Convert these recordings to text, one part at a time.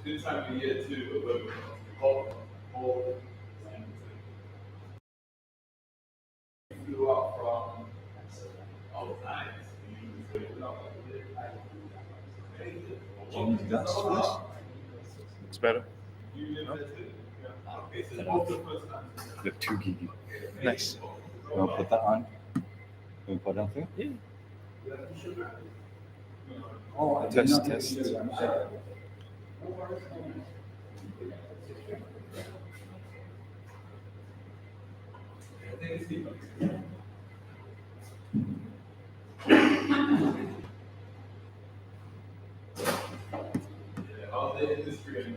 Good time of year too, but cold, and flew out from all the time. It's better. Look too geeky. Nice. You want to put that on? Can we put that through? Yeah. Oh, Test. All the industry and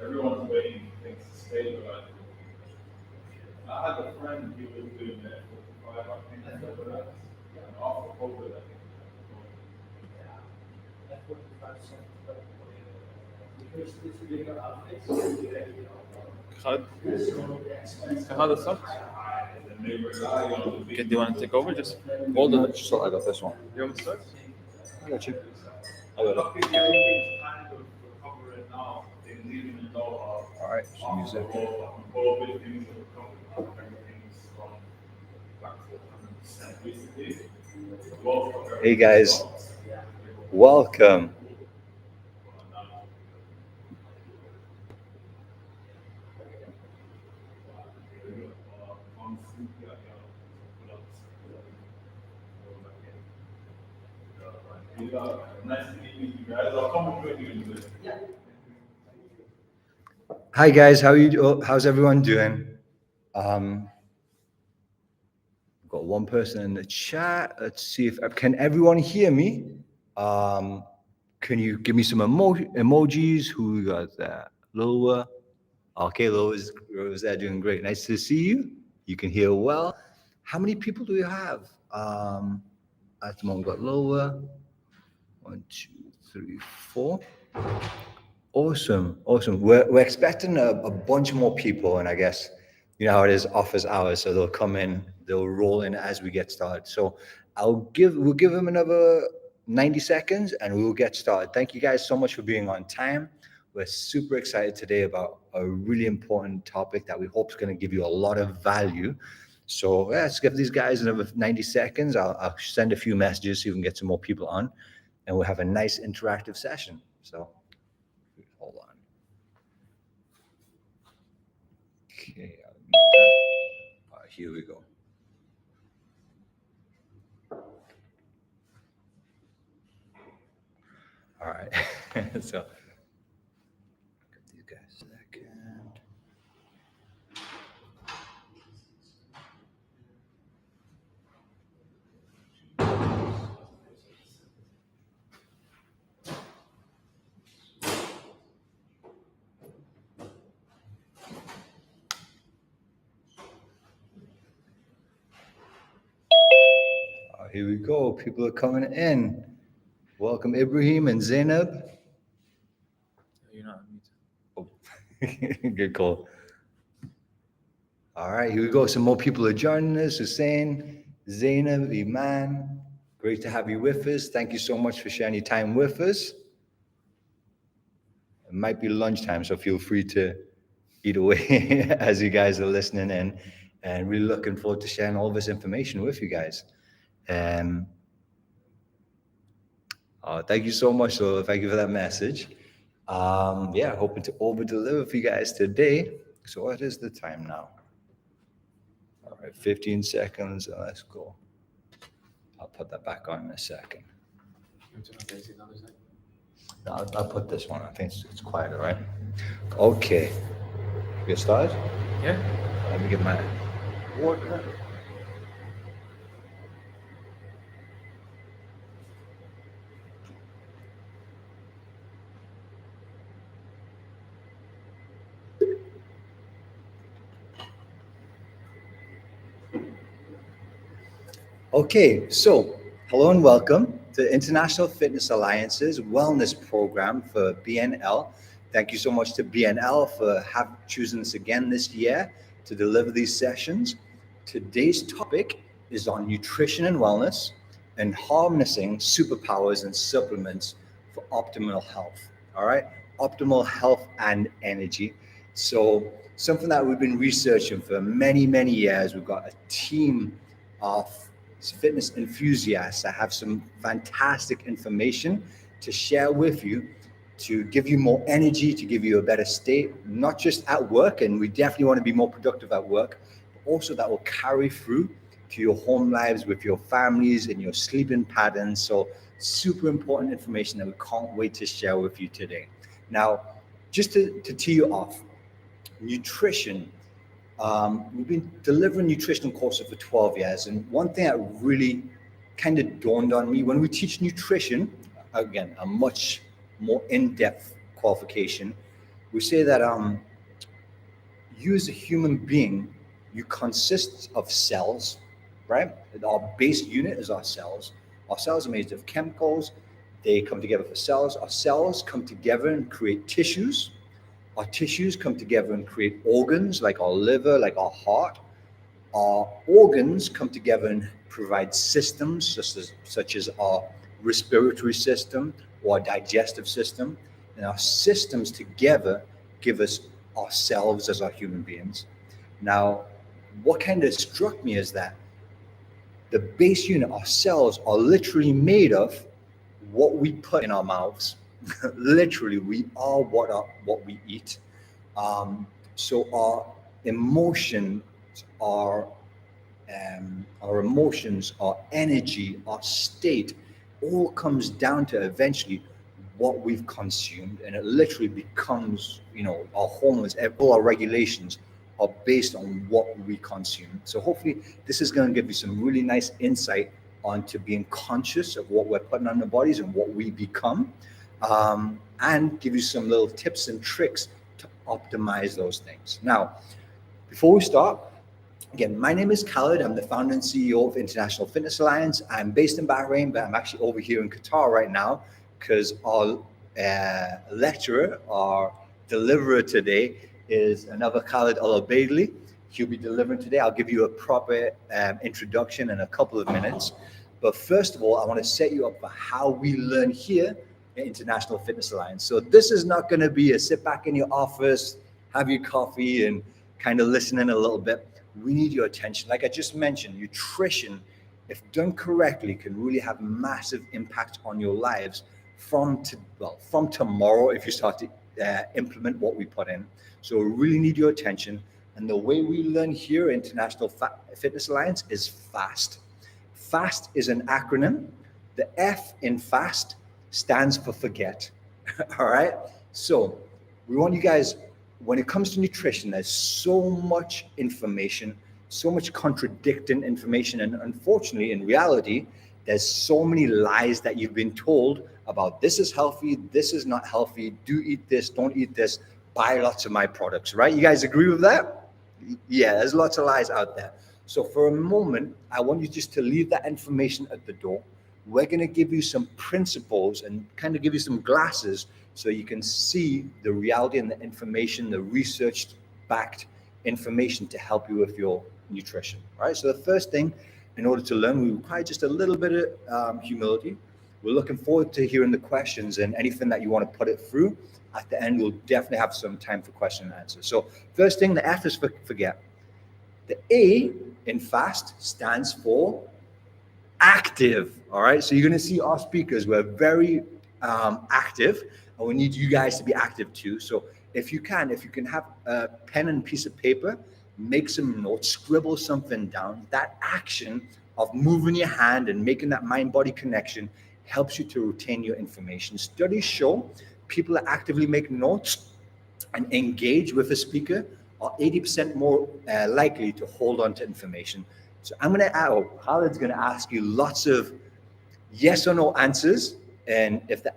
everyone's waiting things to stabilize. I had a friend who was doing that for 5 I think, and off of COVID, I think. How does that? And they rely on the Okay, big do you want to take over? Just hold it. So I got this one. You want to start? I got you. I think everything's kind of recovering now. They're leaving the door All right, some music. COVID, things are recovering. Everything's gone back to 100% basically. Hey guys, welcome. Nice to meet you guys. I'll come with you. Hi guys, how's everyone doing? Got one person in the chat. Let's see if can everyone hear me? Can you give me some emojis? Who we got there? Lola. Okay, Lola's there doing great. Nice to see you. You can hear well. How many people do we have? At the moment, we got Lola. 1, 2, 3, 4. Awesome. We're expecting a bunch more people, and I guess you know how it is office hours, so they'll come in, they'll roll in as we get started. So we'll give them another 90 seconds and we'll get started. Thank you guys so much for being on time. We're super excited today about a really important topic that we hope is going to give you a lot of value. So let's give these guys another 90 seconds. I'll send a few messages so you can get some more people on, and we'll have a nice interactive session. So hold on. Okay, here we go. All right, so get these guys a second. Here we go. People are coming in. Welcome, Ibrahim and Zainab. You're not on mute. Oh, good call. All right, here we go. Some more people are joining us. Hussein, Zainab, Iman. Great to have you with us. Thank you so much for sharing your time with us. It might be lunchtime, so feel free to eat away as you guys are listening in. And really looking forward to sharing all this information with you guys. Thank you so much. So thank you for that message. Hoping to over deliver for you guys today. So what is the time now? All right, 15 seconds. Let's go. I'll put that back on in a second. No, I'll put this one. I think it's quieter, right? Okay. Get started? Yeah. Let me get my water. Okay, so hello and welcome. the International Fitness Alliance's wellness program for BNL. Thank you so much to BNL for choosing us again this year to deliver these sessions. Today's topic is on nutrition and wellness and harnessing superpowers and supplements for optimal health. All right, optimal health and energy. So something that we've been researching for many, many years. We've got a team of fitness enthusiasts that have some fantastic information to share with you to give you more energy, to give you a better state, not just at work, and we definitely want to be more productive at work, but also that will carry through to your home lives with your families and your sleeping patterns. So super important information that we can't wait to share with you today. Now, just to tee you off, nutrition. We've been delivering nutritional courses for 12 years. And one thing that really kind of dawned on me when we teach nutrition, again, a much more in-depth qualification, we say that you as a human being, you consist of cells, right? Our base unit is our cells. Our cells are made of chemicals. They come together for cells. Our cells come together and create tissues. Our tissues come together and create organs like our liver, like our heart. Our organs come together and provide systems such as our respiratory system or our digestive system. And our systems together give us ourselves as our human beings. Now, what kind of struck me is that the base unit, our cells, are literally made of what we put in our mouths. Literally, we are what we eat. So our emotions, our energy, our state, all comes down to eventually what we've consumed, and it literally becomes, our hormones, all our regulations are based on what we consume. So hopefully, this is going to give you some really nice insight onto being conscious of what we're putting on our bodies and what we become. And give you some little tips and tricks to optimize those things. Now, before we start, again, my name is Khaled. I'm the founder and CEO of International Fitness Alliance. I'm based in Bahrain, but I'm actually over here in Qatar right now because our lecturer, our deliverer today is another Khaled Al-Abaidli. He'll be delivering today. I'll give you a proper introduction in a couple of minutes. But first of all, I want to set you up for how we learn here International Fitness Alliance. So this is not going to be a sit back in your office, have your coffee and kind of listen in a little bit. We need your attention. Like I just mentioned, nutrition, if done correctly, can really have massive impact on your lives from tomorrow if you start to implement what we put in. So we really need your attention. And the way we learn here at International Fitness Alliance is FAST. FAST is an acronym. The F in FAST stands for forget. All right. So we want you guys, when it comes to nutrition, there's so much information, so much contradicting information. And unfortunately, in reality, there's so many lies that you've been told about this is healthy, this is not healthy, do eat this, don't eat this, buy lots of my products, right? You guys agree with that? Yeah, there's lots of lies out there. So for a moment, I want you just to leave that information at the door. We're going to give you some principles and kind of give you some glasses so you can see the reality and the information, the research-backed information to help you with your nutrition. All right. So the first thing, in order to learn, we require just a little bit of humility. We're looking forward to hearing the questions and anything that you want to put it through. At the end, we'll definitely have some time for question and answer. So first thing, the F is for forget. The A in FAST stands for active. All right. So you're going to see our speakers. We're very active, and we need you guys to be active too. So if you can have a pen and piece of paper, make some notes, scribble something down. That action of moving your hand and making that mind-body connection helps you to retain your information. Studies show people that actively make notes and engage with a speaker are 80% more likely to hold on to information. So Khaled's going to ask you lots of yes or no answers. And if the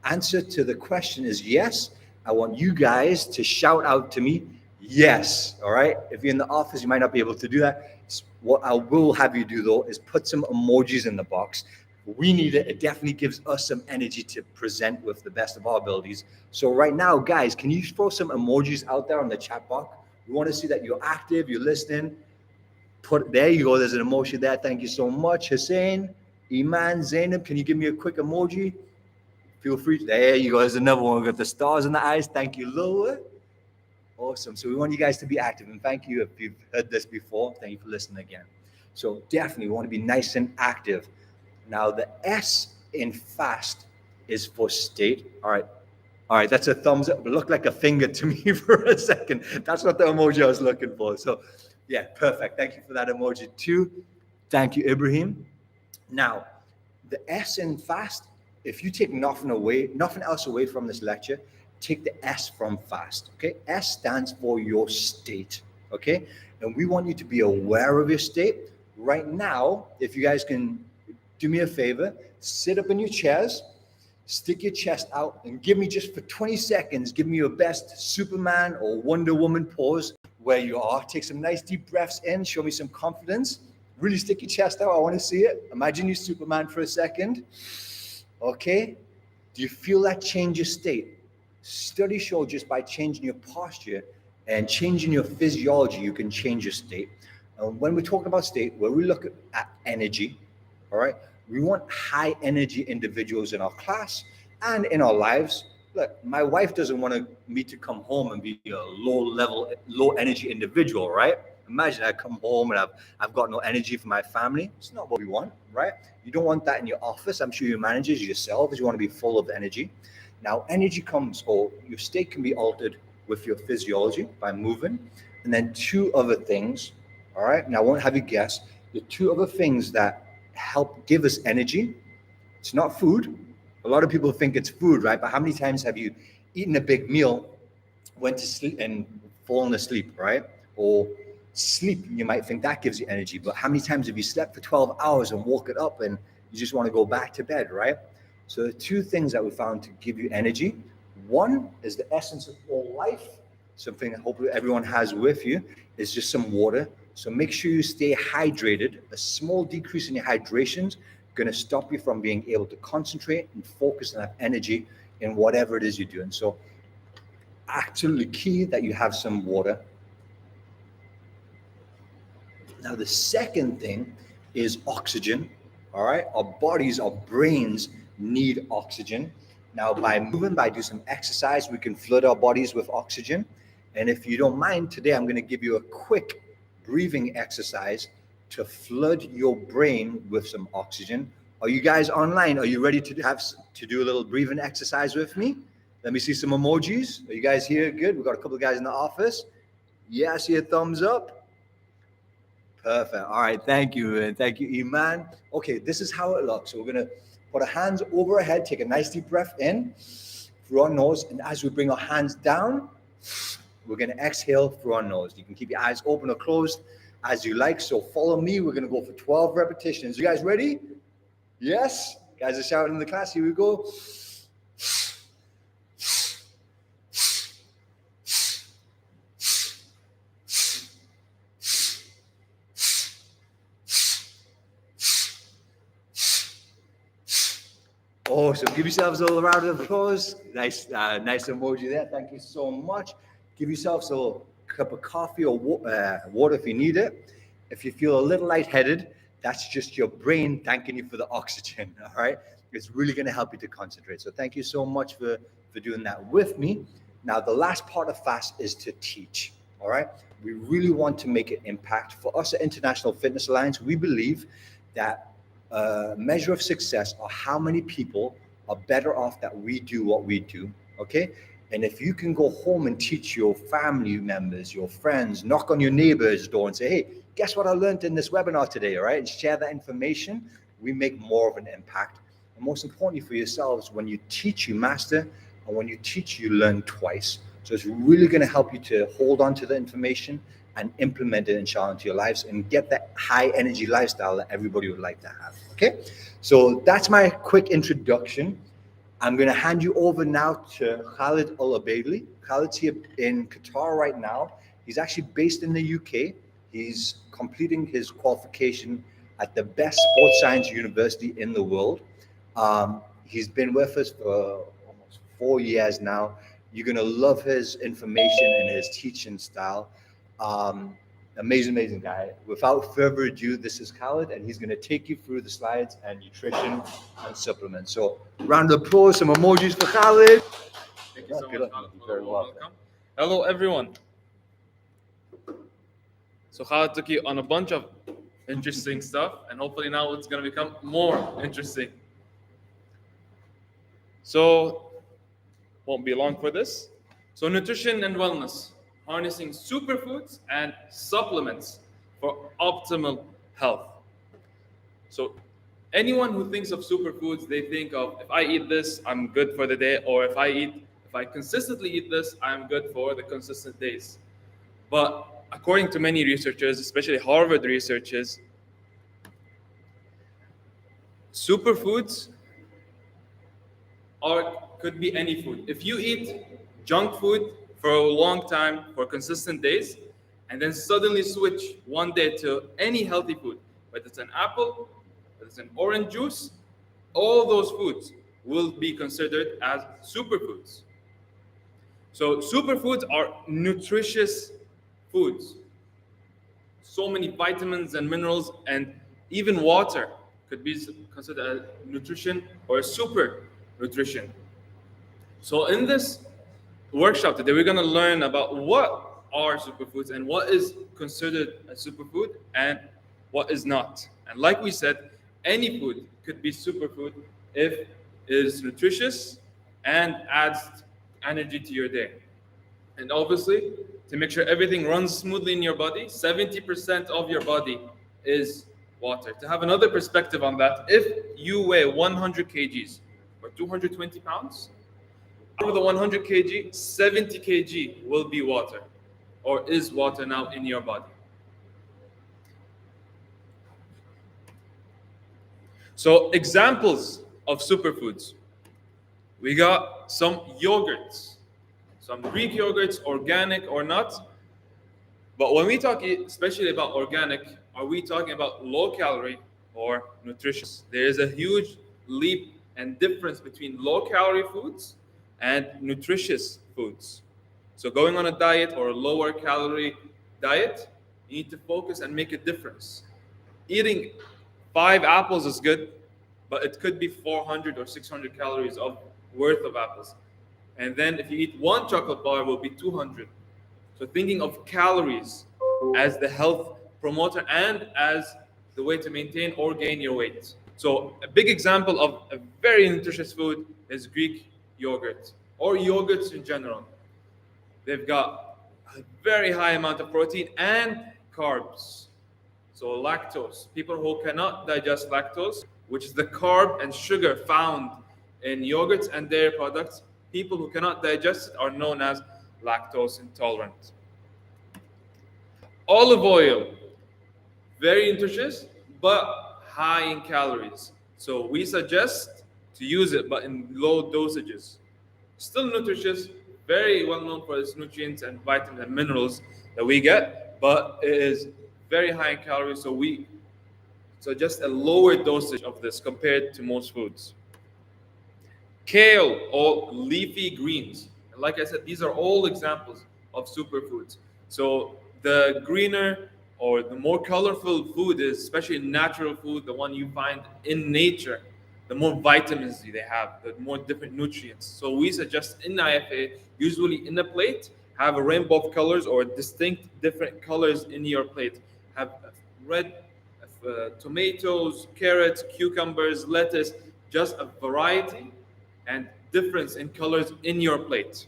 answer to the question is yes, I want you guys to shout out to me, yes. All right. If you're in the office, you might not be able to do that. What I will have you do though is put some emojis in the box. We need it. It definitely gives us some energy to present with the best of our abilities. So right now, guys, can you throw some emojis out there on the chat box? We want to see that you're active, you're listening. There you go. There's an emoji there. Thank you so much. Hussein, Iman, Zainab, can you give me a quick emoji? Feel free. There you go. There's another one. We've got the stars in the eyes. Thank you, Lola. Awesome. So we want you guys to be active. And thank you if you've heard this before. Thank you for listening again. So definitely we want to be nice and active. Now the S in fast is for state. All right. All right. That's a thumbs up. It looked like a finger to me for a second. That's not the emoji I was looking for. So yeah, perfect. Thank you for that emoji too. Thank you, Ibrahim. Now, the S in fast, if you take nothing else away from this lecture, take the S from fast, okay? S stands for your state, okay? And we want you to be aware of your state. Right now, if you guys can do me a favor, sit up in your chairs, stick your chest out, and give me just for 20 seconds, give me your best Superman or Wonder Woman pose where you are. Take some nice deep breaths in, show me some confidence. Really stick your chest out. I want to see it. Imagine you Superman for a second. Okay. Do you feel that change your state? Studies show just by changing your posture and changing your physiology, you can change your state. And when we're talking about state, where we look at energy, all right, we want high energy individuals in our class and in our lives. Look, my wife doesn't want me to come home and be a low energy individual, right? Imagine I come home and I've got no energy for my family. It's not what we want, right? You don't want that in your office. I'm sure your managers, yourselves, you want to be full of energy. Now, energy comes, or your state can be altered with your physiology by moving. And then two other things, all right? Now, I won't have you guess. The two other things that help give us energy, it's not food. A lot of people think it's food, right? But how many times have you eaten a big meal, went to sleep and fallen asleep, right? Or sleep, you might think that gives you energy, but how many times have you slept for 12 hours and woke it up and you just want to go back to bed, right? So the two things that we found to give you energy, one is the essence of all life, something that hopefully everyone has with you, is just some water. So make sure you stay hydrated. A small decrease in your hydration is going to stop you from being able to concentrate and focus and have energy in whatever it is you're doing. So absolutely key that you have some water. Now, the second thing is oxygen. All right. Our bodies, our brains need oxygen. Now, by moving, by doing some exercise, we can flood our bodies with oxygen. And if you don't mind, today I'm going to give you a quick breathing exercise to flood your brain with some oxygen. Are you guys online? Are you ready to do a little breathing exercise with me? Let me see some emojis. Are you guys here? Good. We've got a couple of guys in the office. Yeah, I see a thumbs up. Perfect. All right. Thank you. And thank you, Iman. Okay, this is how it looks. So we're going to put our hands over our head, take a nice deep breath in through our nose. And as we bring our hands down, we're going to exhale through our nose. You can keep your eyes open or closed as you like. So follow me. We're going to go for 12 repetitions. You guys ready? Yes? Guys are shouting in the class. Here we go. Oh, so give yourselves a little round of applause. Nice emoji there. Thank you so much. Give yourselves a little cup of coffee or water if you need it. If you feel a little lightheaded, that's just your brain thanking you for the oxygen, all right? It's really going to help you to concentrate. So thank you so much for doing that with me. Now, the last part of fast is to teach, all right? We really want to make an impact. For us at International Fitness Alliance, we believe that measure of success are how many people are better off that we do what we do, okay? And if you can go home and teach your family members, your friends, knock on your neighbor's door and say, hey, guess what I learned in this webinar today, all right? And share that information, we make more of an impact. And most importantly for yourselves, when you teach, you master, and when you teach, you learn twice. So it's really gonna help you to hold on to the information and implement it, inshallah, into your lives and get that high energy lifestyle that everybody would like to have, okay? So that's my quick introduction. I'm gonna hand you over now to Khalid Al-Abaili. Khalid's here in Qatar right now. He's actually based in the UK. He's completing his qualification at the best sports science university in the world. He's been with us for almost 4 years now. You're gonna love his information and his teaching style. Amazing guy. Without further ado, this is Khalid, and he's gonna take you through the slides and nutrition and supplements. So, round of applause, some emojis for Khalid. Thank you so Good much. luck. Khalid. You're very welcome. Hello, everyone. So Khalid took you on a bunch of interesting stuff, and hopefully now it's going to become more interesting. So, won't be long for this. So, nutrition and wellness, harnessing superfoods and supplements for optimal health. So, anyone who thinks of superfoods, they think of, if I eat this, I'm good for the day, or if I consistently eat this, I'm good for the consistent days. But according to many researchers, especially Harvard researchers, superfoods could be any food. If you eat junk food for a long time, for consistent days, and then suddenly switch one day to any healthy food, whether it's an apple, whether it's an orange juice, all those foods will be considered as superfoods. So superfoods are nutritious foods. So many vitamins and minerals, and even water could be considered a nutrition or a super nutrition. So in this workshop today, we're going to learn about what are superfoods and what is considered a superfood and what is not. And like we said, any food could be superfood if it is nutritious and adds energy to your day. And obviously, to make sure everything runs smoothly in your body, 70% of your body is water. To have another perspective on that, if you weigh 100 kgs or 220 pounds, out of the 100 kg, 70 kg will be water, or is water now in your body. So examples of superfoods. We got some yogurts, some Greek yogurts, organic or not. But when we talk especially about organic, are we talking about low calorie or nutritious? There is a huge leap and difference between low calorie foods and nutritious foods. So going on a diet or a lower calorie diet, you need to focus and make a difference. Eating 5 apples is good, but it could be 400 or 600 calories of worth of apples. And then if you eat 1 chocolate bar, it will be 200. So thinking of calories as the health promoter and as the way to maintain or gain your weight. So a big example of a very nutritious food is Greek yogurt or yogurts in general. They've got a very high amount of protein and carbs. So lactose, people who cannot digest lactose, which is the carb and sugar found in yogurts and dairy products, people who cannot digest it are known as lactose intolerant. Olive oil, very nutritious, but high in calories. So we suggest to use it, but in low dosages. Still nutritious, very well known for its nutrients and vitamins and minerals that we get, but it is very high in calories, so we suggest a lower dosage of this compared to most foods. Kale or leafy greens. And like I said, these are all examples of superfoods. So the greener or the more colorful food is, especially natural food, the one you find in nature, the more vitamins they have, the more different nutrients. So we suggest in IFA, usually in a plate, have a rainbow of colors or distinct different colors in your plate. Have red tomatoes, carrots, cucumbers, lettuce, just a variety and difference in colors in your plate.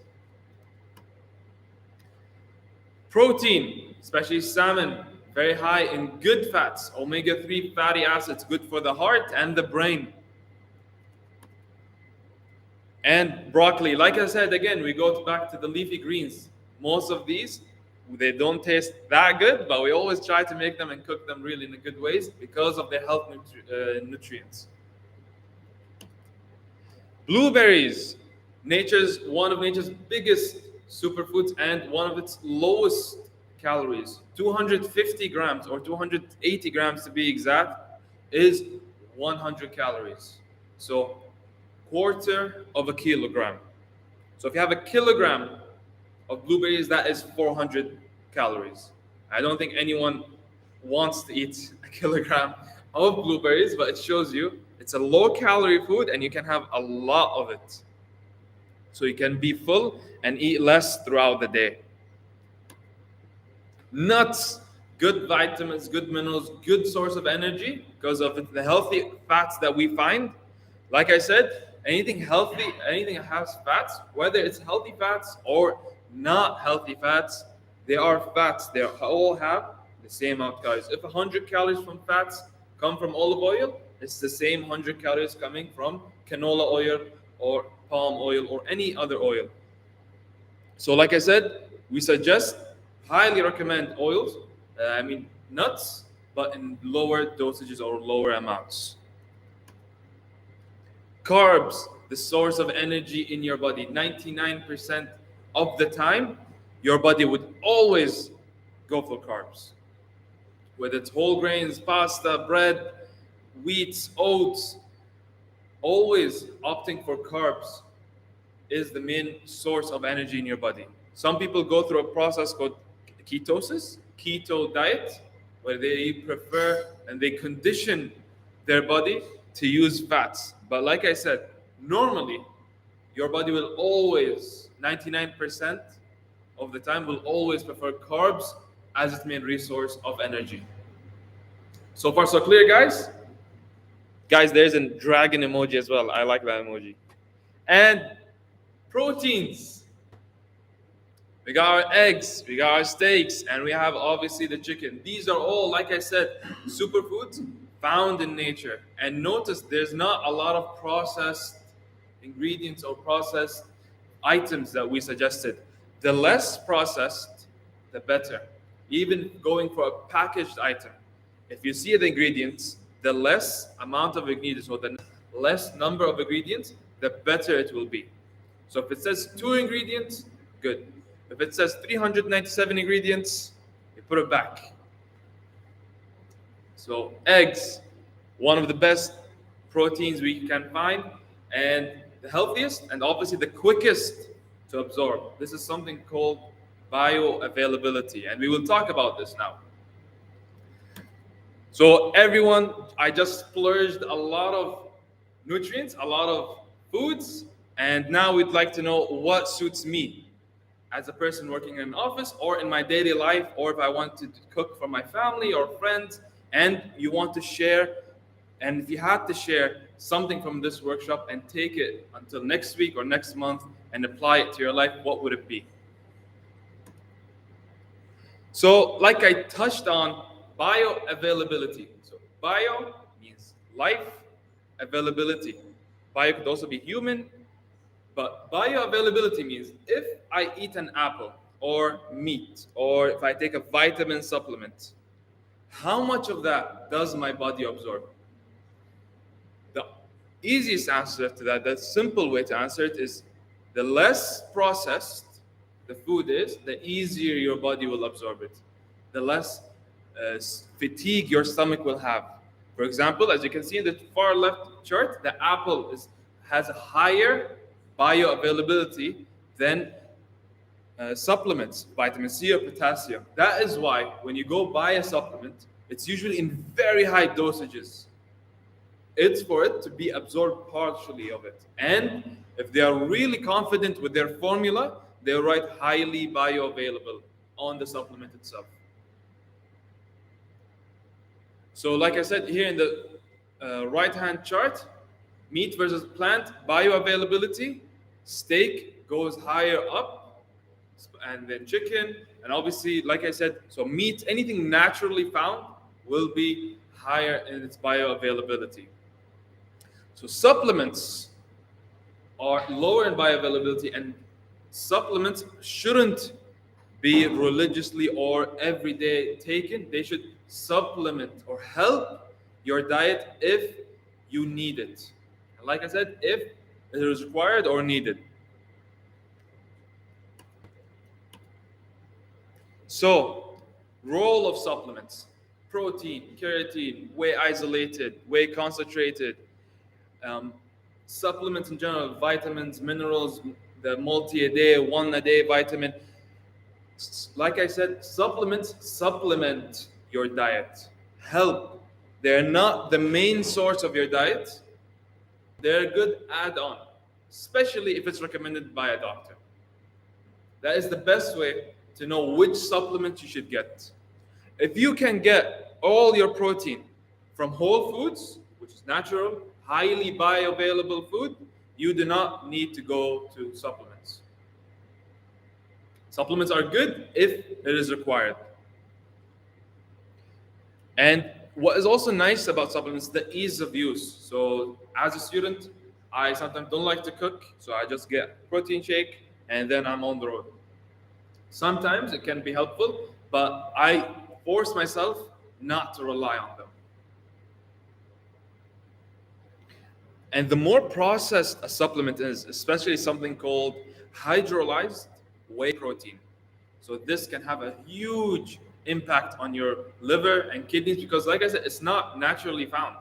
Protein, especially salmon, very high in good fats, omega-3 fatty acids, good for the heart and the brain. And broccoli, like I said, again, we go back to the leafy greens. Most of these, they don't taste that good, but we always try to make them and cook them really in a good ways because of their health nutrients. Blueberries, one of nature's biggest superfoods and one of its lowest calories, 250 grams or 280 grams to be exact is 100 calories. So quarter of a kilogram. So if you have a kilogram of blueberries, that is 400 calories. I don't think anyone wants to eat a kilogram of blueberries, but it shows you it's a low calorie food and you can have a lot of it. So you can be full and eat less throughout the day. Nuts, good vitamins, good minerals, good source of energy because of the healthy fats that we find. Like I said, anything healthy, anything that has fats, whether it's healthy fats or not healthy fats, they are fats. They all have the same amount of calories. If 100 calories from fats come from olive oil, it's the same 100 calories coming from canola oil or palm oil or any other oil. So, like I said, we suggest, highly recommend oils, nuts, but in lower dosages or lower amounts. Carbs, the source of energy in your body. 99% of the time, your body would always go for carbs. Whether it's whole grains, pasta, bread, wheats, oats, always opting for carbs is the main source of energy in your body. Some people go through a process called ketosis, keto diet, where they prefer and they condition their body to use fats. But like I said, normally your body will always, 99% of the time, will always prefer carbs as its main resource of energy. So far, so clear, guys? Guys, there's a dragon emoji as well. I like that emoji. And proteins. We got our eggs, we got our steaks, and we have obviously the chicken. These are all, like I said, superfoods found in nature. And notice there's not a lot of processed ingredients or processed items that we suggested. The less processed, the better. Even going for a packaged item. If you see the ingredients, the less amount of ingredients or the less number of ingredients, the better it will be. So if it says 2 ingredients, good. If it says 397 ingredients, you put it back. So eggs, one of the best proteins we can find, and the healthiest, and obviously the quickest to absorb. This is something called bioavailability, and we will talk about this now. So everyone, I just splurged a lot of nutrients, a lot of foods, and now we'd like to know what suits me as a person working in an office or in my daily life, or if I want to cook for my family or friends, and you want to share, and if you had to share something from this workshop and take it until next week or next month and apply it to your life, what would it be? So, like I touched on, bioavailability. So, bio means life, availability. Bio could also be human, but bioavailability means if I eat an apple or meat, or if I take a vitamin supplement, how much of that does my body absorb? The easiest answer to that, the simple way to answer it is the less processed the food is, the easier your body will absorb it. The less fatigue your stomach will have. For example, as you can see in the far left chart, the apple has a higher bioavailability than supplements, vitamin C or potassium. That is why when you go buy a supplement, it's usually in very high dosages. It's for it to be absorbed partially of it. And if they are really confident with their formula, they'll write highly bioavailable on the supplement itself. So like I said here in the right-hand chart, meat versus plant, bioavailability, steak goes higher up, and then chicken, and obviously, like I said, so meat, anything naturally found will be higher in its bioavailability. So supplements are lower in bioavailability, and supplements shouldn't be religiously or everyday taken. They should supplement or help your diet if you need it. And like I said, if it is required or needed. So, role of supplements. protein, keratin, whey isolated, whey concentrated, um, supplements in general, vitamins, minerals, the multi-a-day, one-a-day vitamin. Like I said, supplements supplement your diet. Help. They're not the main source of your diet. They're a good add-on, especially if it's recommended by a doctor. That is the best way to know which supplement you should get. If you can get all your protein from whole foods, which is natural, highly bioavailable food, you do not need to go to supplements. Supplements are good if it is required. And what is also nice about supplements, the ease of use. So as a student, I sometimes don't like to cook, so I just get protein shake and then I'm on the road. Sometimes it can be helpful, but I force myself not to rely on them. And the more processed a supplement is, especially something called hydrolyzed whey protein. So this can have a huge impact on your liver and kidneys because, like I said, it's not naturally found.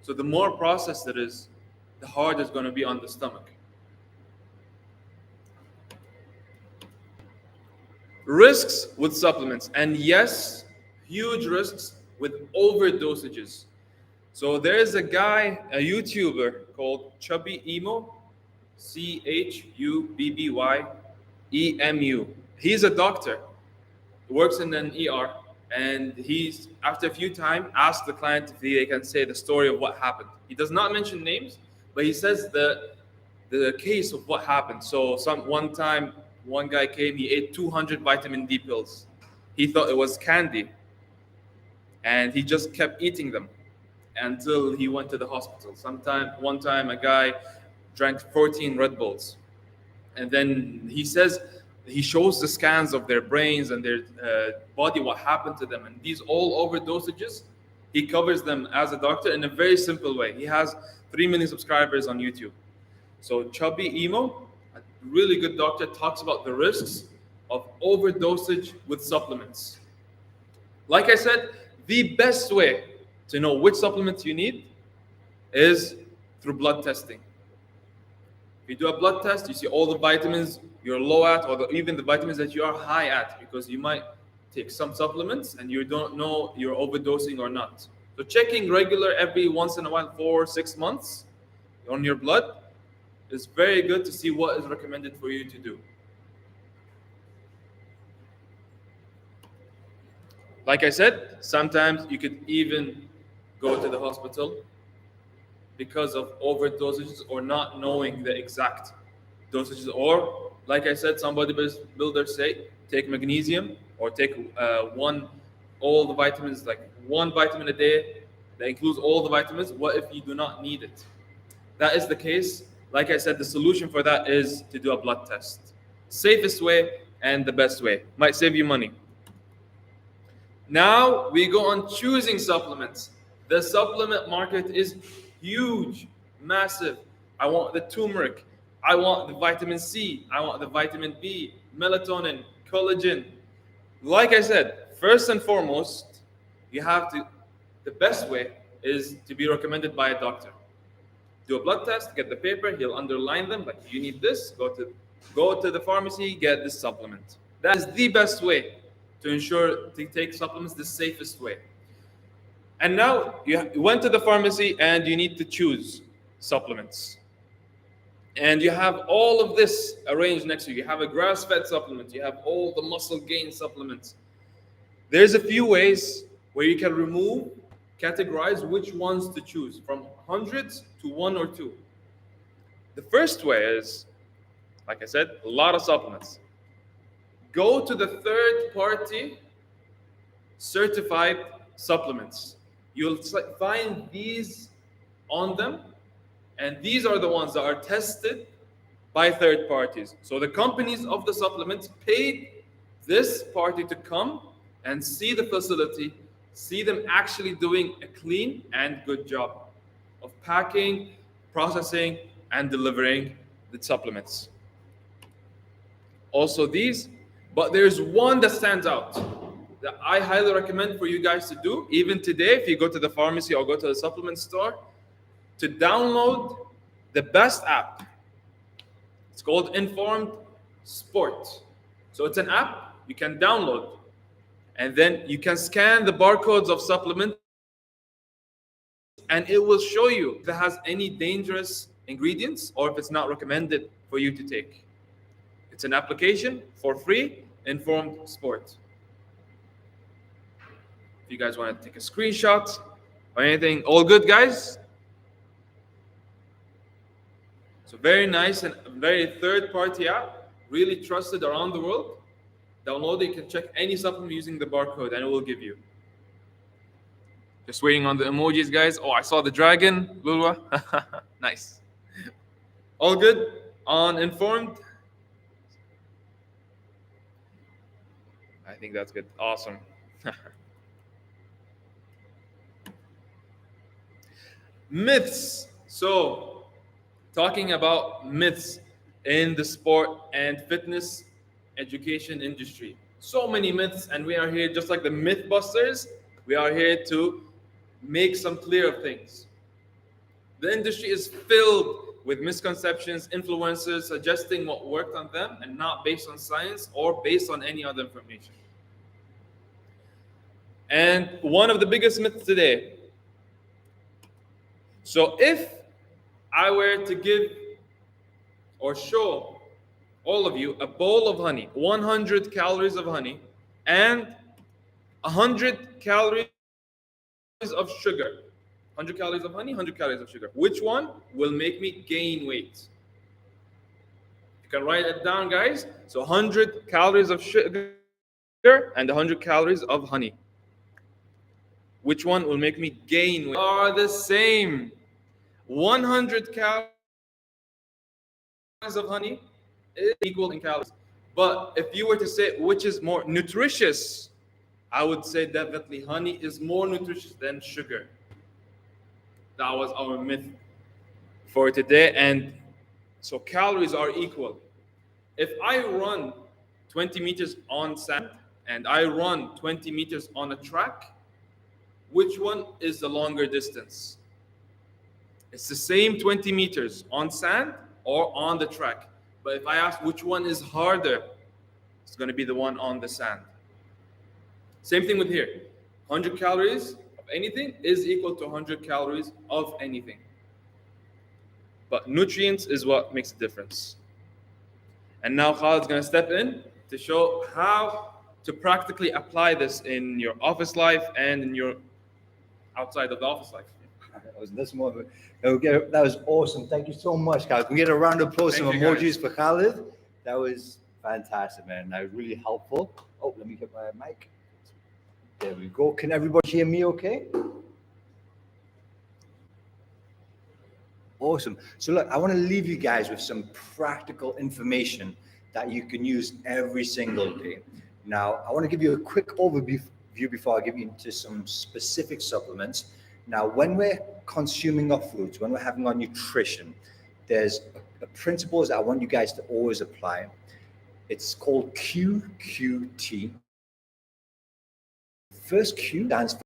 So the more processed it is, the harder it's going to be on the stomach. Risks with supplements, and yes, huge risks with overdosages. So there's a guy, a YouTuber called Chubby Emo, CHUBBYEMU. He's a doctor, works in an ER, and he's after a few times asked the client if they can say the story of what happened. He does not mention names, but he says the case of what happened. So one time, one guy came, he ate 200 vitamin D pills. He thought it was candy, and he just kept eating them until he went to the hospital. One time, a guy drank 14 Red Bulls, and then he says he shows the scans of their brains and their body, what happened to them, and these all overdosages. He covers them as a doctor in a very simple way. He has 3 million subscribers on YouTube. So Chubby Emo, a really good doctor, talks about the risks of overdosage with supplements. Like I said, the best way to know which supplements you need is through blood testing. If you do a blood test, you see all the vitamins you're low at, or even the vitamins that you are high at, because you might take some supplements and you don't know you're overdosing or not. So checking regular every once in a while, 4 or 6 months on your blood is very good to see what is recommended for you to do. Like I said, sometimes you could even go to the hospital because of overdosages or not knowing the exact dosages. Or, like I said, some bodybuilders say take magnesium or take all the vitamins, like one vitamin a day that includes all the vitamins. What if you do not need it? That is the case. Like I said, the solution for that is to do a blood test. Safest way and the best way. Might save you money. Now we go on choosing supplements. The supplement market is huge, massive. I want the turmeric. I want the vitamin C. I want the vitamin B, melatonin, collagen. Like I said, first and foremost, the best way is to be recommended by a doctor. Do a blood test, get the paper, he'll underline them, like you need this, go to the pharmacy, get this supplement. That is the best way to ensure to take supplements, the safest way. And now you went to the pharmacy and you need to choose supplements. And you have all of this arranged next to you. You have a grass-fed supplement, you have all the muscle gain supplements. There's a few ways where you can categorize which ones to choose, from hundreds to 1 or 2. The first way is, like I said, a lot of supplements. Go to the third-party certified supplements. You'll find these on them, and these are the ones that are tested by third parties. So the companies of the supplements paid this party to come and see the facility, see them actually doing a clean and good job of packing, processing, and delivering the supplements. Also these, but there's one that stands out. that I highly recommend for you guys to do, even today, if you go to the pharmacy or go to the supplement store, to download the best app. It's called Informed Sport. So it's an app you can download, and then you can scan the barcodes of supplements, and it will show you if it has any dangerous ingredients or if it's not recommended for you to take. It's an application for free, Informed Sport. If you guys want to take a screenshot or anything, all good, guys? So very nice and very third-party app, really trusted around the world. Download it, you can check any supplement using the barcode and it will give you. Just waiting on the emojis, guys. Oh, I saw the dragon, Lulwa. Nice. All good on Informed? I think that's good. Awesome. Myths. So, talking about myths in the sport and fitness education industry. So many myths, and we are here just like the Mythbusters. We are here to make some clear things. The industry is filled with misconceptions, influencers suggesting what worked on them and not based on science or based on any other information. And one of the biggest myths today. So if I were to give or show all of you a bowl of honey, 100 calories of honey, and 100 calories of sugar. 100 calories of honey, 100 calories of sugar. Which one will make me gain weight? You can write it down, guys. So 100 calories of sugar and 100 calories of honey. Which one will make me gain weight? Are the same. 100 calories of honey is equal in calories. But if you were to say which is more nutritious, I would say definitely honey is more nutritious than sugar. That was our myth for today. And so calories are equal. If I run 20 meters on sand and I run 20 meters on a track, which one is the longer distance? It's the same 20 meters on sand or on the track. But if I ask which one is harder, it's going to be the one on the sand. Same thing with here. 100 calories of anything is equal to 100 calories of anything. But nutrients is what makes a difference. And now Khalid's going to step in to show how to practically apply this in your office life and in your outside of the office life. That was awesome. Thank you so much, Khalid. Can we get a round of applause, some emojis for Khalid? That was fantastic, man. That was really helpful. Oh, let me get my mic. There we go. Can everybody hear me okay? Awesome. So look, I want to leave you guys with some practical information that you can use every single day. Now, I want to give you a quick overview before I give you into some specific supplements. Now, when we're consuming our foods, when we're having our nutrition, there's a principles that I want you guys to always apply. It's called QQT. First Q stands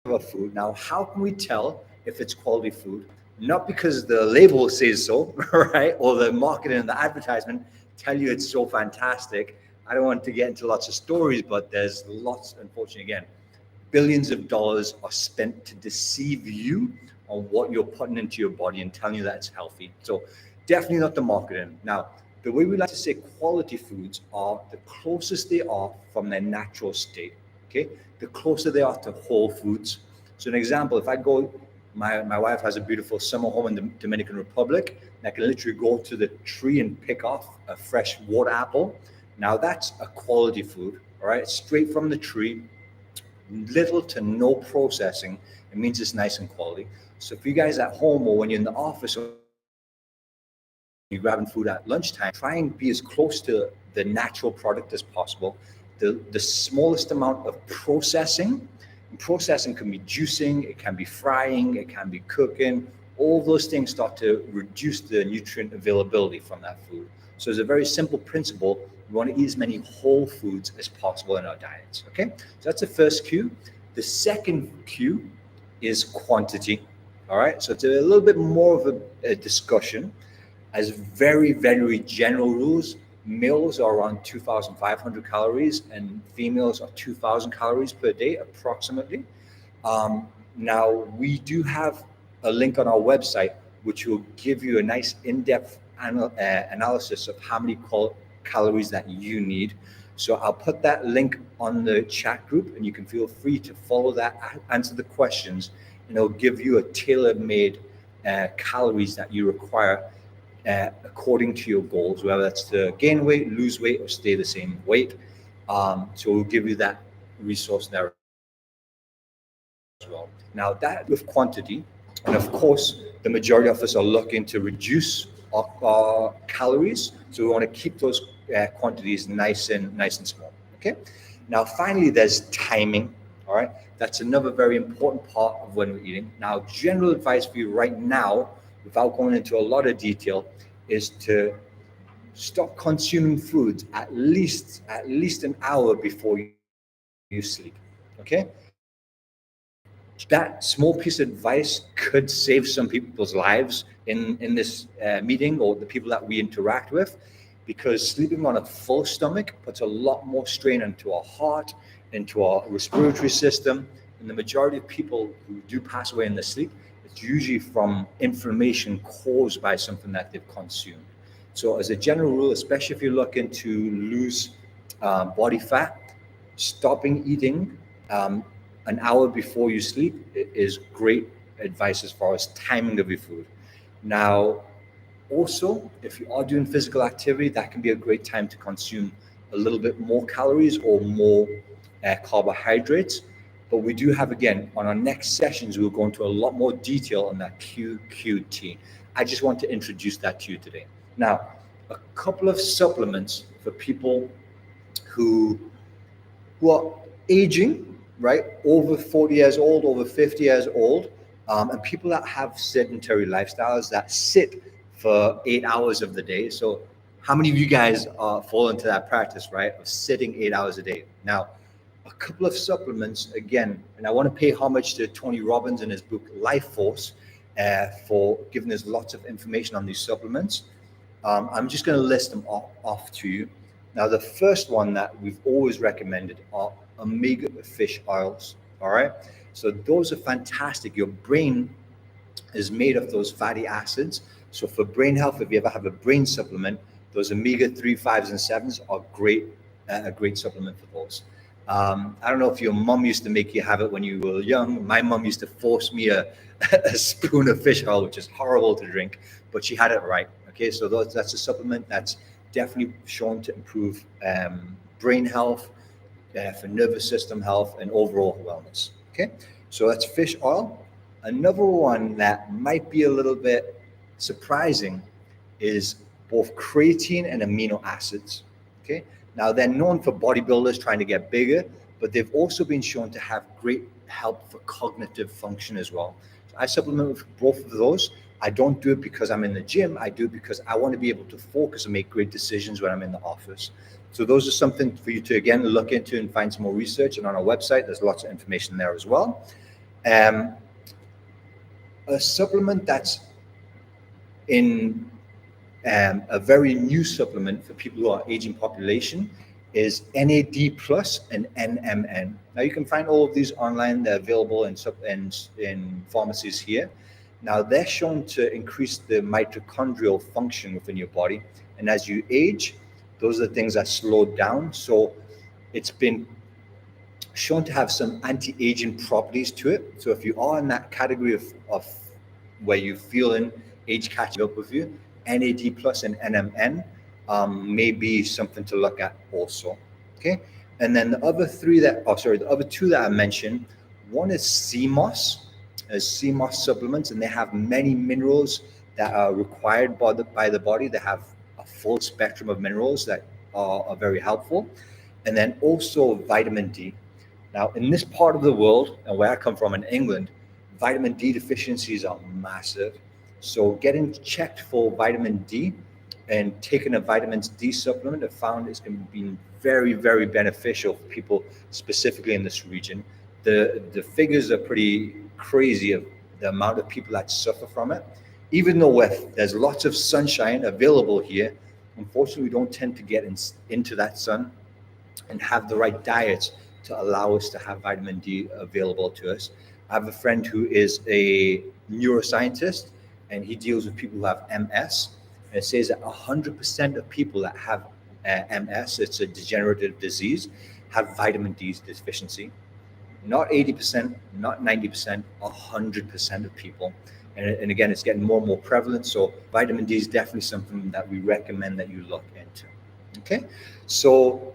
for food. Now, how can we tell if it's quality food? Not because the label says so, right? Or the marketing and the advertisement tell you it's so fantastic. I don't want to get into lots of stories, but there's lots, unfortunately, again, billions of dollars are spent to deceive you on what you're putting into your body and telling you that it's healthy. So definitely not the marketing. Now, the way we like to say quality foods are the closest they are from their natural state. Okay, the closer they are to whole foods. So an example, if I go, my wife has a beautiful summer home in the Dominican Republic, and I can literally go to the tree and pick off a fresh water apple. Now that's a quality food, all right? Straight from the tree, little to no processing. It means it's nice and quality. So for you guys at home or when you're in the office or you're grabbing food at lunchtime, try and be as close to the natural product as possible. The smallest amount of processing. And processing can be juicing, it can be frying, it can be cooking. All those things start to reduce the nutrient availability from that food. So it's a very simple principle. We want to eat as many whole foods as possible in our diets. Okay, so that's the first cue. The second cue is quantity. All right, so it's a little bit more of a discussion. As very, very general rules, males are around 2,500 calories and females are 2,000 calories per day approximately. Now, we do have a link on our website which will give you a nice in-depth analysis of how many calories that you need. So I'll put that link on the chat group and you can feel free to follow that, answer the questions, and it'll give you a tailor-made calories that you require according to your goals, whether that's to gain weight, lose weight, or stay the same weight. So we'll give you that resource there as well. Now that with quantity, and of course, the majority of us are looking to reduce our calories, so we want to keep those quantities nice and small. Okay. Now, finally, there's timing. All right, that's another very important part of when we're eating. Now, general advice for you right now, without going into a lot of detail, is to stop consuming foods at least an hour before you sleep. Okay. That small piece of advice could save some people's lives in this meeting or the people that we interact with, because sleeping on a full stomach puts a lot more strain into our heart, into our respiratory system. And the majority of people who do pass away in their sleep, it's usually from inflammation caused by something that they've consumed. So as a general rule, especially if you're looking to lose body fat, stopping eating an hour before you sleep is great advice as far as timing of your food. Now, also, if you are doing physical activity, that can be a great time to consume a little bit more calories or more carbohydrates. But we do have, again, on our next sessions, we'll go into a lot more detail on that QQT. I just want to introduce that to you today. Now, a couple of supplements for people who are aging, right? Over 40 years old, over 50 years old, and people that have sedentary lifestyles that sit for 8 hours of the day. So how many of you guys fall into that practice, right? Of sitting 8 hours a day. Now, a couple of supplements, again, and I want to pay homage to Tony Robbins in his book, Life Force, for giving us lots of information on these supplements. I'm just going to list them off to you. Now, the first one that we've always recommended are omega fish oils. All right. So those are fantastic. Your brain is made of those fatty acids. So for brain health, if you ever have a brain supplement, those omega-3, 5s, and 7s are great, a great supplement for those. I don't know if your mom used to make you have it when you were young. My mom used to force me a spoon of fish oil, which is horrible to drink, but she had it right. Okay, so that's a supplement that's definitely shown to improve brain health, for nervous system health, and overall wellness. Okay, so that's fish oil. Another one that might be a little bit surprising is both creatine and amino acids. Okay, now they're known for bodybuilders trying to get bigger, but they've also been shown to have great help for cognitive function as well. So I supplement with both of those. I don't do it because I'm in the gym. I do it because I want to be able to focus and make great decisions when I'm in the office. So those are something for you to, again, look into and find some more research. And on our website, there's lots of information there as well. A supplement that's in a very new supplement for people who are aging population is NAD plus and NMN. Now you can find all of these online. They're available in pharmacies here. Now they're shown to increase the mitochondrial function within your body. And as you age, those are the things that slow down. So it's been shown to have some anti-aging properties to it. So if you are in that category of where you feel in age catching up with you, NAD plus and NMN may be something to look at also. Okay. And then the other two that I mentioned, one is CMOS, CMOS supplements, and they have many minerals that are required by the body. They have a full spectrum of minerals that are very helpful. And then also vitamin D. Now, in this part of the world, and where I come from in England, vitamin D deficiencies are massive. So getting checked for vitamin D and taking a vitamin D supplement, I found it's been very, very beneficial for people specifically in this region. The figures are pretty crazy of the amount of people that suffer from it. Even though there's lots of sunshine available here, unfortunately, we don't tend to get into that sun and have the right diets to allow us to have vitamin D available to us. I have a friend who is a neuroscientist, and he deals with people who have MS. And it says that 100% of people that have MS, it's a degenerative disease, have vitamin D deficiency. Not 80%, not 90%, 100% of people. And again, it's getting more and more prevalent. So vitamin D is definitely something that we recommend that you look into. Okay, so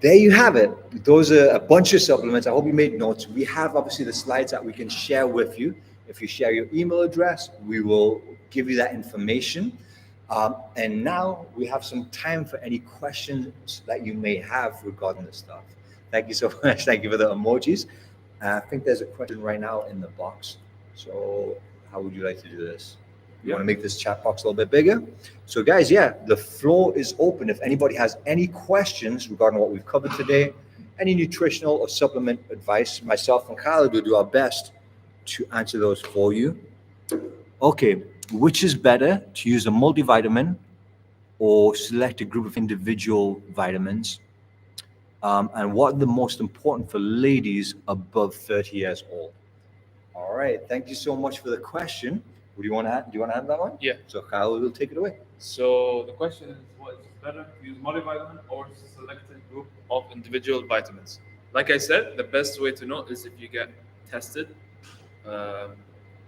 there you have it. Those are a bunch of supplements. I hope you made notes. We have obviously the slides that we can share with you. If you share your email address, we will give you that information. And now we have some time for any questions that you may have regarding this stuff. Thank you so much. Thank you for the emojis. I think there's a question right now in the box. So how would you like to do this? You want to make this chat box a little bit bigger? So guys, yeah, the floor is open. If anybody has any questions regarding what we've covered today, any nutritional or supplement advice, myself and Khalid will do our best to answer those for you. Okay, which is better, to use a multivitamin or select a group of individual vitamins? And what are the most important for ladies above 30 years old? All right, thank you so much for the question. What do you want to add? Do you want to add that one? Yeah. So Kyle will take it away. So the question is, what is better, to use multivitamin or selected group of individual vitamins? Like I said, the best way to know is if you get tested.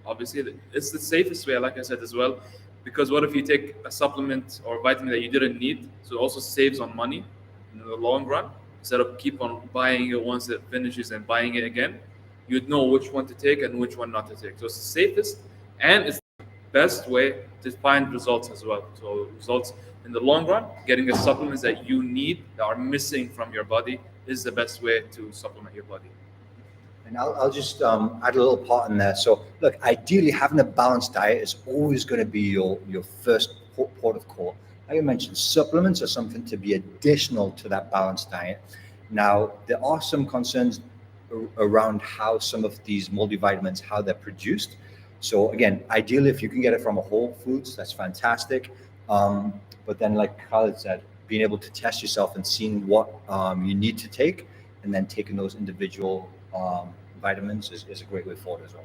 Obviously, it's the safest way, like I said as well, because what if you take a supplement or vitamin that you didn't need? So it also saves on money in the long run. Instead of keep on buying it once it finishes and buying it again, you'd know which one to take and which one not to take. So it's the safest and it's the best way to find results as well. So results in the long run, getting the supplements that you need that are missing from your body is the best way to supplement your body. And I'll just add a little part in there. So look, ideally having a balanced diet is always going to be your first port of call. Like I mentioned, supplements are something to be additional to that balanced diet. Now, there are some concerns around how some of these multivitamins, how they're produced. So again, ideally, if you can get it from a Whole Foods, that's fantastic. But then, like Khalid said, being able to test yourself and seeing what you need to take, and then taking those individual vitamins is a great way forward as well.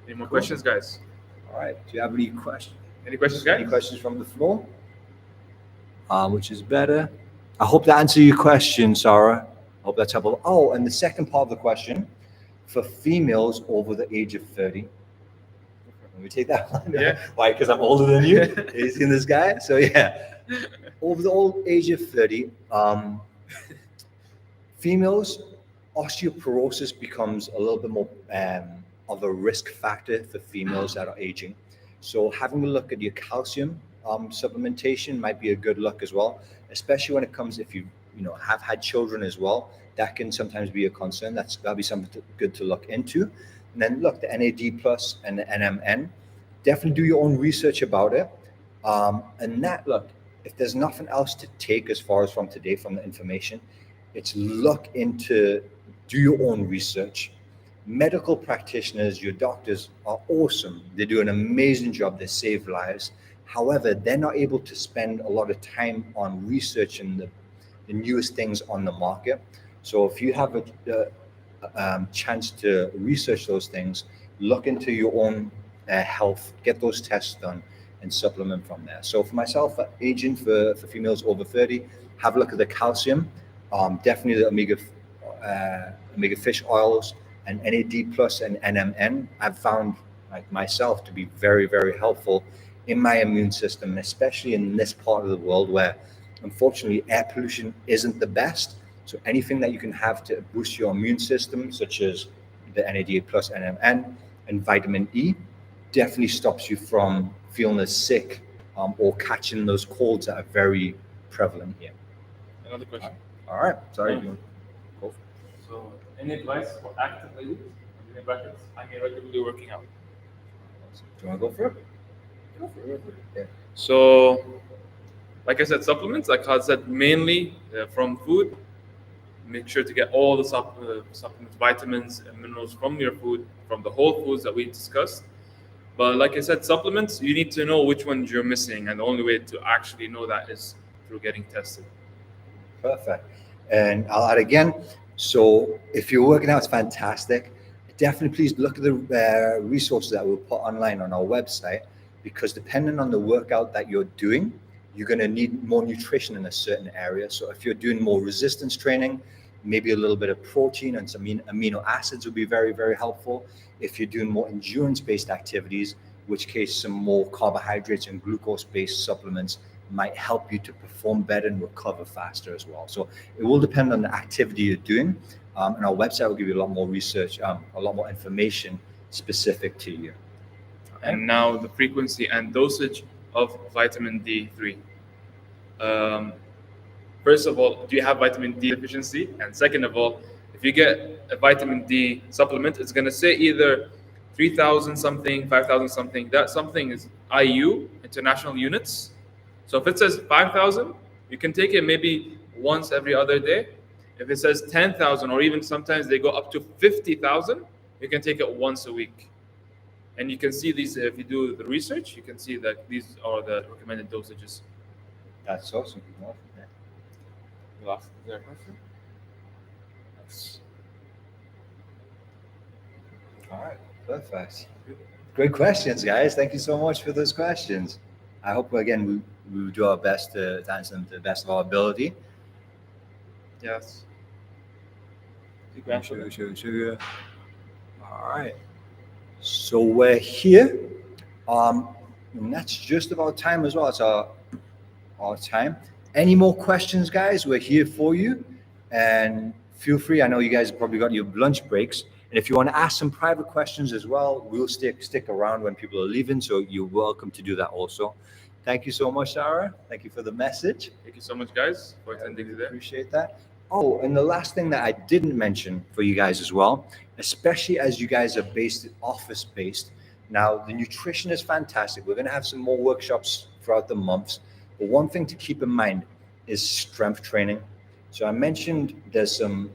Any more questions, guys? All right. Do you have any questions? Any questions, guys? Any questions from the floor? Which is better? I hope that answered your question, Sarah. I hope that's helpful. Oh, and the second part of the question, for females over the age of 30. Let me take that one. Yeah. Why? Because I'm older than you. You seen this guy? So yeah, over the old age of 30, females, osteoporosis becomes a little bit more of a risk factor for females that are aging. So having a look at your calcium supplementation might be a good look as well, especially when it comes if you have had children as well. That can sometimes be a concern. That'll be something good to look into. And then look, the NAD plus and the NMN. Definitely do your own research about it. And that look, if there's nothing else to take as far as from today from the information, it's look into, do your own research. Medical practitioners, your doctors are awesome. They do an amazing job. They save lives. However, they're not able to spend a lot of time on researching the newest things on the market. So if you have a chance to research those things, look into your own health, get those tests done, and supplement from there. So for myself, aging for females over 30, have a look at the calcium, definitely the omega fish oils, and NAD plus and NMN. I've found like myself to be very, very helpful in my immune system, especially in this part of the world where unfortunately air pollution isn't the best. So anything that you can have to boost your immune system, such as the NAD plus NMN and vitamin E, definitely stops you from feeling as sick or catching those colds that are very prevalent here. Another question. All right. Sorry. Go. So, any advice for active ladies? In brackets, I'm regularly working out. Do you want to go for it? Yeah. So, like I said, supplements, like I said, mainly from food. Make sure to get all the supplements, vitamins, and minerals from your food, from the whole foods that we discussed. But like I said, supplements, you need to know which ones you're missing, and the only way to actually know that is through getting tested. Perfect. And I'll add again. So if you're working out, it's fantastic. Definitely, please look at the resources that we'll put online on our website, because depending on the workout that you're doing, you're going to need more nutrition in a certain area. So if you're doing more resistance training, maybe a little bit of protein and some amino acids would be very, very helpful. If you're doing more endurance-based activities, which case some more carbohydrates and glucose-based supplements might help you to perform better and recover faster as well. So it will depend on the activity you're doing. And our website will give you a lot more research, a lot more information specific to you. And now the frequency and dosage of vitamin D3. First of all, do you have vitamin D deficiency? And second of all, if you get a vitamin D supplement, it's going to say either 3,000 something, 5,000 something. That something is IU, international units. So if it says 5,000, you can take it maybe once every other day. If it says 10,000, or even sometimes they go up to 50,000, you can take it once a week. And you can see these, if you do the research, you can see that these are the recommended dosages. That's awesome. Is there a question? That's All right, perfect. Great questions, guys. Thank you so much for those questions. I hope, again, we do our best to answer them to the best of our ability. yes. Sugar. All right. So we're here. And that's just about time as well. It's our time. Any more questions, guys? We're here for you. And feel free. I know you guys probably got your lunch breaks. And if you want to ask some private questions as well, we'll stick around when people are leaving. So you're welcome to do that also. Thank you so much, Sarah. Thank you for the message. Thank you so much, guys, for attending today. Appreciate that. Oh, and the last thing that I didn't mention for you guys as well, especially as you guys are office-based. Now, the nutrition is fantastic. We're going to have some more workshops throughout the months. But one thing to keep in mind is strength training. So I mentioned there's some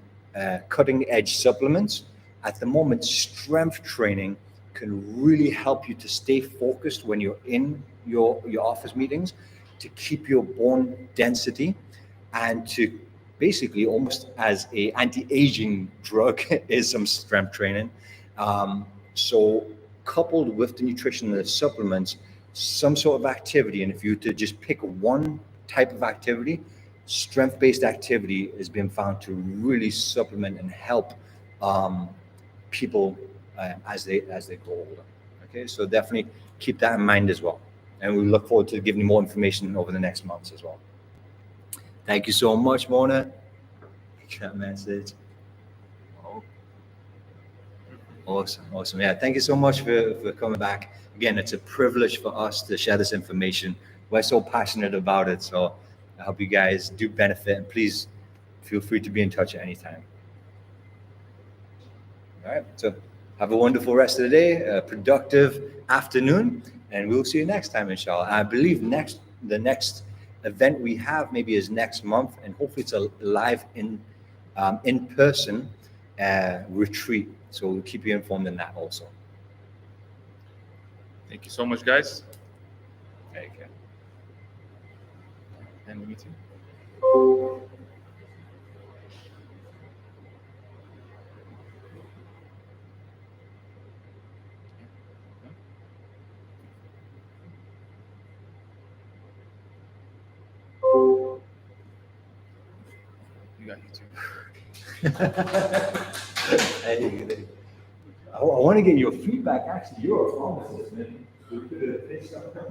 cutting-edge supplements. At the moment, strength training can really help you to stay focused when you're in your office meetings, to keep your bone density, and to basically, almost as a anti-aging drug, is some strength training. So coupled with the nutrition and the supplements, some sort of activity, and if you were to just pick one type of activity, strength-based activity has been found to really supplement and help people as they grow older. Okay, so definitely keep that in mind as well. And we look forward to giving you more information over the next months as well. Thank you so much, Mona. That message. Oh. Awesome. Yeah, thank you so much for coming back. Again, it's a privilege for us to share this information. We're so passionate about it. So I hope you guys do benefit, and please feel free to be in touch at any time. All right, so have a wonderful rest of the day, a productive afternoon, and we'll see you next time, inshallah. I believe the next event we have maybe is next month, and hopefully it's a live in-person retreat. So we'll keep you informed in that also. Thank you so much, guys. Take care. And me too. You got YouTube. Hey, I want to get your feedback. Actually, you're a pharmacist, man.